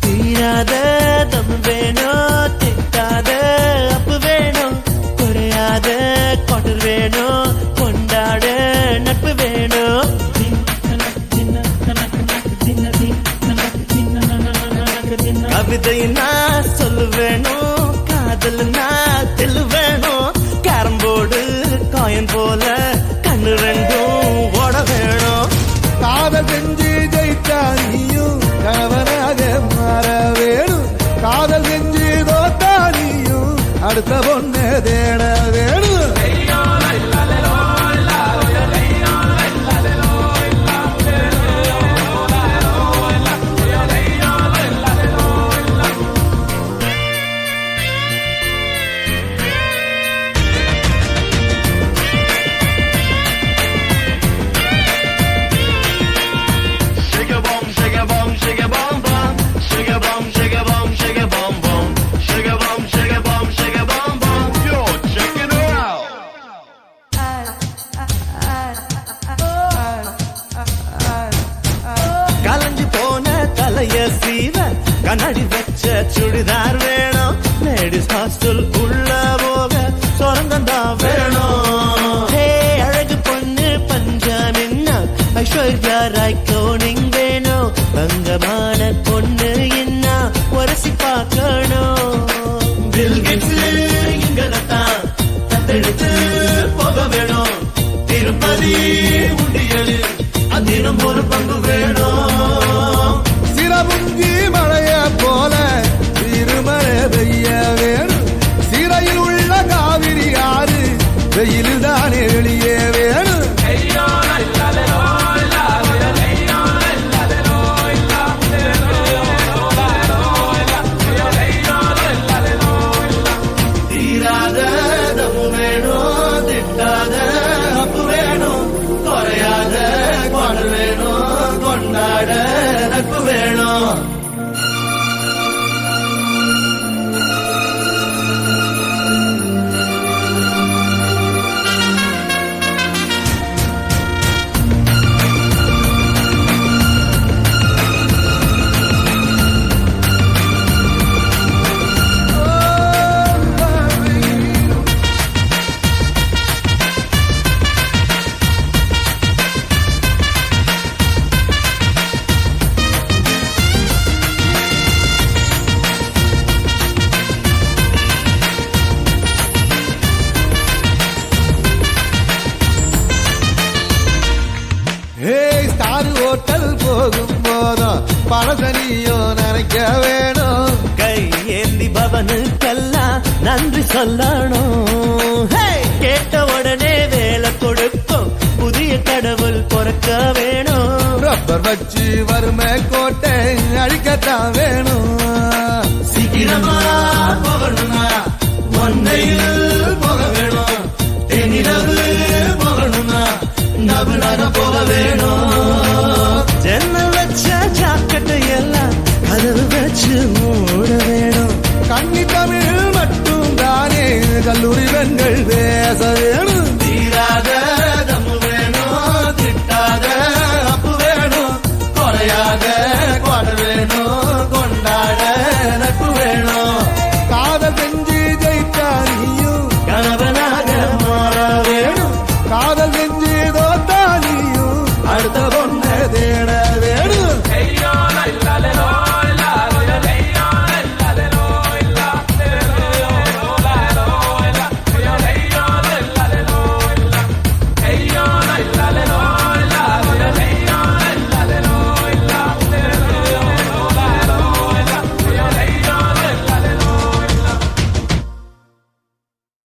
தீராத தம் வேணும் திட்டாத அப்பு வேணும் குறையாத கொடர் வேணும் கொண்டாட நட்பு வேணும் கவிதைனா சொல்லு வேணும் காதல்னா தெல்லு வேணும் கேரம்போர்டு காயின் போல கண்ணு ரெண்டும் ஓட வேணும் காதல் செஞ்சு ஜெயித்தா நீயும் கணவனாக மாற வேணும் காதல் செஞ்சு தோத்தா நீயும் அடுத்த பொண்ணு தேட வேணும் கலஞ்சி போன தலைய சீவ கண்ணாடி வச்ச சுடிதார் வேணும் லேடிஸ் ஹாஸ்டல் உள்ள போக சொரங்கந்தான் வேணும் அழகு பொண்ணு பஞ்சாமின்னா ஐஸ்வர்யா ராய் கோனிங் வேணும் தங்கமான பொண்ணு என்ன உரசி பார்க்கணும் பில்கெட்ஸ் இங்கதான் தத்தெடுத்து போக வேணும் திருப்பதி உண்டியலு அதிலும் ஒரு பங்கு வேணும் சிறபுஞ்சி மழைய போல திருமழை பெய்ய வேணும் சிறையில் உள்ள காவிரி ஆறு வெயில் தானே வெளியே வேணும் தீராத தப்பு வேணும் திட்டாத அப்பு வேணும் குறையாத கொடர் வேணும் கொண்டாட நட்பு வேணும் ஸ்டார் ஹோட்டல் போகும் போதும் பணசனியோ நினைக்க வேணும் கை ஏந்தி பவனுக்கெல்லாம் நன்றி சொல்லணும் கேட்ட உடனே வேலை கொடுக்கும் புதிய கடவுள் பொறக்க வேணும் ரப்பர் வச்சு வறுமை கோட்டை அழிக்கத்தான் வேணும் சீக்கிரமா போகணும்னா ஒன்றையில் போக வேணும் தென்னிரவு போகணும்னா நபுனாக போக வேணும் ஜன்னல் வச்ச ஜாக்கெட்டை எல்லாம் கதவு வச்சு மூட வேணும் கன்னி தமிழ் மட்டும் தானே கல்லூரி பெண்கள் பேச வேணும்